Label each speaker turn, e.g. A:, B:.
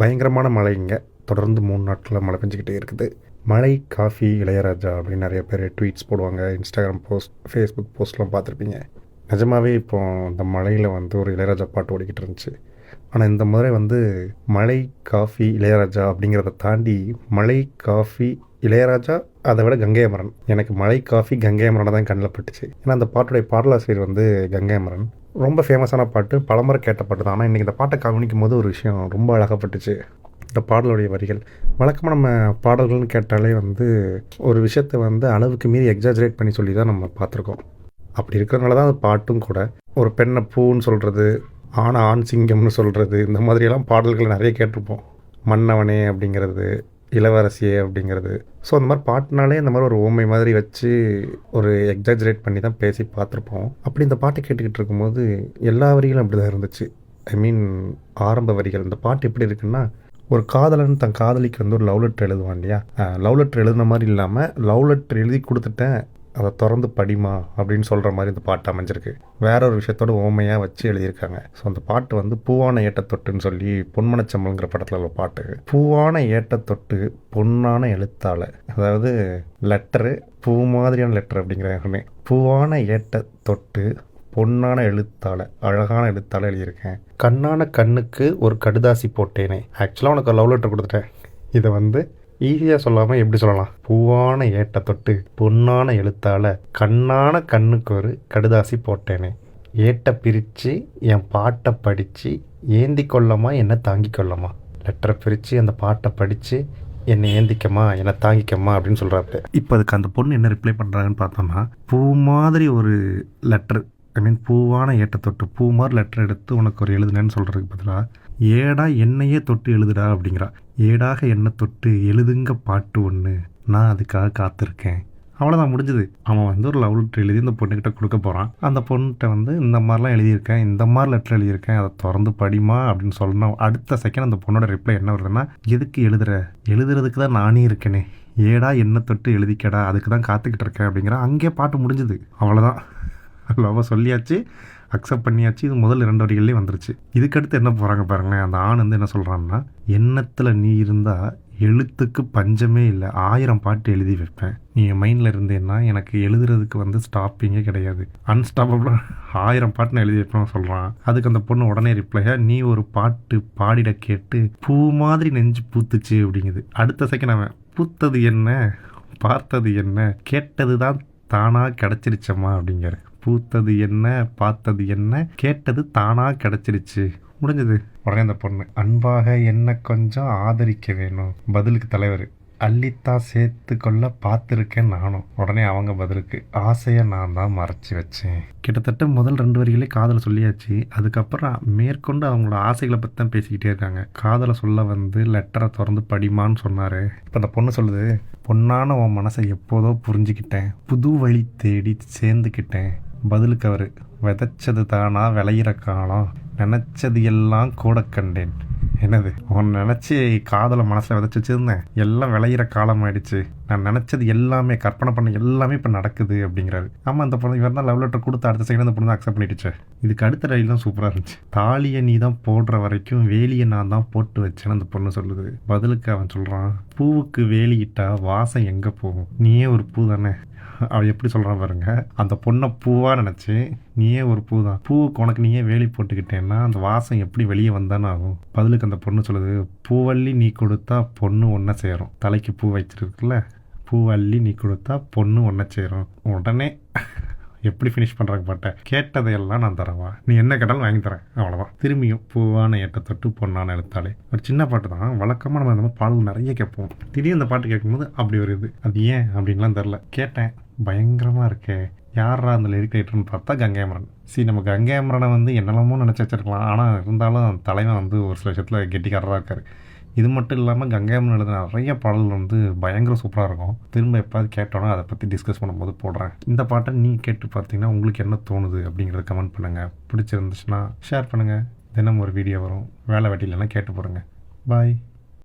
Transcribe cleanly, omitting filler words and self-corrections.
A: பயங்கரமான மழை இங்கே தொடர்ந்து 3 நாட்களாக மழை பெஞ்சிக்கிட்டே இருக்குது. மழை, காஃபி, இளையராஜா அப்படின்னு நிறைய பேர் ட்வீட்ஸ் போடுவாங்க. இன்ஸ்டாகிராம் போஸ்ட், ஃபேஸ்புக் போஸ்ட்லாம் பார்த்துருப்பீங்க. நிஜமாகவே இப்போது இந்த மழையில் ஒரு இளையராஜா பாட்டு ஓடிக்கிட்டு இருந்துச்சு. ஆனால் இந்த முறை மழை, காஃபி, இளையராஜா அப்படிங்கிறத தாண்டி மழை, காஃபி, இளையராஜா, அதை விட கங்கை அமரன். எனக்கு மழை, காஃபி, கங்கை அமரனை தான் கண்ணில் பட்டுச்சு. ஏன்னா அந்த பாட்டுடைய பாடலாசிரியர் கங்கை அமரன். ரொம்ப ஃபேமஸான பாட்டு, பலமுறை கேட்ட பாட்டு தான். ஆனால் இன்றைக்கி இந்த பாட்டை கவனிக்கும் போது ஒரு விஷயம் ரொம்ப அழகாகப்பட்டுச்சு. இந்த பாடலுடைய வரிகள். வழக்கமாக நம்ம பாடல்கள்னு கேட்டாலே ஒரு விஷயத்தை அளவுக்கு மீறி எக்ஸாஜரேட் பண்ணி சொல்லி தான் நம்ம பார்த்துருக்கோம். அப்படி இருக்கிறதுனால தான் அது பாட்டும் கூட. ஒரு பெண்ணை பூன்னு சொல்கிறது, ஆணை ஆண் சிங்கம்னு சொல்கிறது, இந்த மாதிரியெல்லாம் பாடல்கள் நிறைய கேட்டிருப்போம். மன்னவனே அப்படிங்கிறது, இளவரசியே அப்படிங்கிறது. ஸோ அந்த மாதிரி பாட்டுனாலே இந்த மாதிரி ஒரு ஓமை மாதிரி வச்சு ஒரு எக்ஸாஜரேட் பண்ணி தான் பேசி பார்த்துருப்போம். அப்படி இந்த பாட்டை கேட்டுக்கிட்டு இருக்கும்போது எல்லா வரிகளும் அப்படி தான் இருந்துச்சு. ஆரம்ப வரிகள். இந்த பாட்டு எப்படி இருக்குன்னா, ஒரு காதலன் தன் காதலிக்கு ஒரு லவ் லெட்டர் எழுதுவான் இல்லையா? லவ் லெட்டர் எழுதுன மாதிரி இல்லாமல், லவ் லெட்டர் எழுதி கொடுத்துட்டேன், அதை திறந்து படிமா அப்படின்னு சொல்கிற மாதிரி இந்த பாட்டு அமைஞ்சிருக்கு. வேற ஒரு விஷயத்தோட ஓமையாக வச்சு எழுதியிருக்காங்க. ஸோ அந்த பாட்டு பூவான ஏட்டத்தொட்டுன்னு சொல்லி பொன்மனச்சம்பளங்கிற படத்தில் உள்ள பாட்டு. பூவான ஏட்டத்தொட்டு பொன்னான எழுத்தால், அதாவது லெட்டரு பூ மாதிரியான லெட்டர் அப்படிங்கிறேன். பூவான ஏட்டத்தொட்டு பொன்னான எழுத்தால், அழகான எழுத்தால் எழுதியிருக்கேன். கண்ணான கண்ணுக்கு ஒரு கடுதாசி போட்டேனே. ஆக்சுவலாக உனக்கு லவ் லெட்டர் கொடுத்துட்டேன். இதை ஈஸியாக சொல்லாமல் எப்படி சொல்லலாம்? பூவான ஏட்ட தொட்டு பொன்னான எழுத்தால் கண்ணான கண்ணுக்கு ஒரு கடுதாசி போட்டேனே. ஏட்டை பிரித்து என் பாட்டை படித்து ஏந்தி கொள்ளமா என்னை தாங்கி கொள்ளமா. லெட்டரை பிரித்து அந்த பாட்டை படித்து என்னை ஏந்திக்கமா, என்னை தாங்கிக்கம்மா அப்படின்னு சொல்கிறாரு. இப்போ அதுக்கு அந்த பொண்ணு என்ன ரிப்ளை பண்ணுறாங்கன்னு பார்த்தோம்னா, பூ மாதிரி ஒரு லெட்ரு, பூவான ஏட்ட தொட்டு பூ மாதிரி லெட்டர் எடுத்து உனக்கு ஒரு எழுதுனேன்னு சொல்கிறதுக்கு பதிலாக ஏடா என்னையே தொட்டு எழுதுடா அப்படிங்கிறா. ஏடாக என்னை தொட்டு எழுதுங்க பாட்டு ஒன்று, நான் அதுக்காக காத்திருக்கேன். அவ்வளோதான், முடிஞ்சுது. அவன் ஒரு லவ் லெட்டர் எழுதி இந்த பொண்ணுக்கிட்ட கொடுக்க போகிறான். அந்த பொண்ணுகிட்ட இந்த மாதிரிலாம் எழுதியிருக்கேன், இந்த மாதிரி லெட்டர் எழுதியிருக்கேன், அதை திறந்து படிமா அப்படின்னு சொல்லணும். அடுத்த செகண்ட் அந்த பொண்ணோட ரிப்ளை என்ன வருதுன்னா, எதுக்கு எழுதுறதுக்கு தான் நானே இருக்கேனே, ஏடா என்னை தொட்டு எழுதிக்கடா, அதுக்கு தான் காத்துக்கிட்டு இருக்கேன் அப்படிங்கிற. அங்கேயே பாட்டு முடிஞ்சுது. அவ்வளோதான், லவ்வை சொல்லியாச்சு, அக்செப்ட் பண்ணியாச்சு. இது முதல் 2 வரிகள்லேயே வந்துருச்சு. இதுக்கடுத்து என்ன போகிறாங்க பாருங்களேன். அந்த ஆண் என்ன சொல்கிறான்னா, எண்ணத்தில் நீ இருந்தால் எழுத்துக்கு பஞ்சமே இல்லை, 1000 பாட்டு எழுதி வைப்பேன். நீ என் மைண்டில் இருந்தேன்னா எனக்கு எழுதுறதுக்கு ஸ்டாப்பிங்கே கிடையாது, அன்ஸ்டாப்பபிளாக 1000 பாட்டு நான் எழுதி வைப்பேன் சொல்கிறான். அதுக்கு அந்த பொண்ணு உடனே ரிப்ளையாக, நீ ஒரு பாட்டு பாடிட கேட்டு பூ மாதிரி நெஞ்சு பூத்துச்சு அப்படிங்குது. அடுத்த செகண்ட் அவன், பூத்தது என்ன, பார்த்தது என்ன, கேட்டது தான் தானாக கிடச்சிருச்சம்மா அப்படிங்கிற. பூத்தது என்ன, பார்த்தது என்ன, கேட்டது தானாக கிடச்சிருச்சு, முடிஞ்சது. உடனே அந்த பொண்ணு, அன்பாக என்ன கொஞ்சம் ஆதரிக்க வேணும். பதிலுக்கு தலைவர், அள்ளித்தான் சேர்த்து கொள்ள பார்த்துருக்கேன் நானும். உடனே அவங்க பதிலுக்கு, ஆசையை நான் தான் மறைச்சி வச்சேன். கிட்டத்தட்ட முதல் 2 வரிகளே காதலை சொல்லியாச்சு. அதுக்கப்புறம் மேற்கொண்டு அவங்களோட ஆசைகளை பற்றி தான் பேசிக்கிட்டே இருக்காங்க. காதலை சொல்ல லெட்டரை திறந்து படிமான்னு சொன்னார். இப்போ அந்த பொண்ணு சொல்லுது, பொண்ணான உன் மனசை எப்போதோ புரிஞ்சுக்கிட்டேன், புது வழி தேடி சேர்ந்துக்கிட்டேன். பதிலுக்கு அவர், விதைச்சது தானா விளையிற காலம், நினச்சது எல்லாம் கூட கண்டேன். என்னது, உன் நினச்சி காதலை மனசில் விதைச்சி வச்சுருந்தேன், எல்லாம் விளையிற காலம் ஆயிடுச்சு, நான் நினச்சது எல்லாமே, கற்பனை பண்ண எல்லாமே இப்போ நடக்குது அப்படிங்கிறாரு. ஆமாம், அந்த பொண்ணு இவர் தான் லவ் லெட்டர் கொடுத்து அடுத்த செகண்ட் அந்த பொண்ணு தான் அக்செப்ட் பண்ணிடுச்சு. இதுக்கு அடுத்த ரயில் தான் சூப்பராக இருந்துச்சு. தாலியை நீ தான் போடுற வரைக்கும் வேலியை நான் தான் போட்டு வச்சேன்னு அந்த பொண்ணு சொல்லுது. பதிலுக்கு அவன் சொல்கிறான், பூவுக்கு வேலியிட்டா வாசம் எங்கே போகும், நீயே ஒரு பூ தானே. அவள் எப்படி சொல்கிறான் பாருங்க. அந்த பொண்ணை பூவாக நினச்சி, நீயே ஒரு பூ தான், பூவுக்கு உனக்கு நீயே வேலி போட்டுக்கிட்டேன்னா அந்த வாசம் எப்படி வெளியே வந்தானே ஆகும். பதிலுக்கு அந்த பொண்ணு சொல்லுது, பூவள்ளி நீ கொடுத்தா பொண்ணு ஒன்றை சேரும். தலைக்கு பூ வச்சிருக்குல்ல, பூவள்ளி நீ கொடுத்தா பொண்ணு ஒன்றை சேரும். உடனே எப்படி ஃபினிஷ் பண்ணுறாங்க பாட்டை, கேட்டதையெல்லாம் நான் தரவா, நீ என்ன கேட்டாலும் வாங்கி தரேன், அவ்வளோதான். திரும்பியும் பூவான ஏட்டத்தொட்டு பொண்ணான எழுத்தாலே. ஒரு சின்ன பாட்டு தான். வழக்கமாக நம்ம இந்த மாதிரி பாடல் நிறைய கேட்போம். திடீர்னு இந்த பாட்டு கேட்கும்போது அப்படி ஒரு இது, அது ஏன் அப்படின்லாம் தெரில. கேட்டேன், பயங்கரமாக இருக்கே, யாரா அந்த லிரிக் ரைட்டர்னு பார்த்தா கங்கை அமரன். நம்ம கங்கை அமரனை என்னெல்லாமோ நினச்சி வச்சிருக்கலாம். ஆனால் இருந்தாலும் தலைவன் ஒரு சில விஷயத்தில் கெட்டிக்காரராக இருக்கார். இது மட்டும் இல்லாமல் கங்கை அமரன் எழுதின நிறைய பாடல்கள் பயங்கர சூப்பராக இருக்கும். திரும்ப எப்பாவது கேட்டோன்னா அதை பற்றி டிஸ்கஸ் பண்ணும்போது போடுறேன். இந்த பாட்டை நீங்கள் கேட்டு பார்த்தீங்கன்னா உங்களுக்கு என்ன தோணுது அப்படிங்கிறத கமெண்ட் பண்ணுங்கள். பிடிச்சிருந்துச்சுன்னா ஷேர் பண்ணுங்கள். தினம் ஒரு வீடியோ வரும். வேலை வெட்டிலன்னா கேட்டு போடுங்க. பாய்.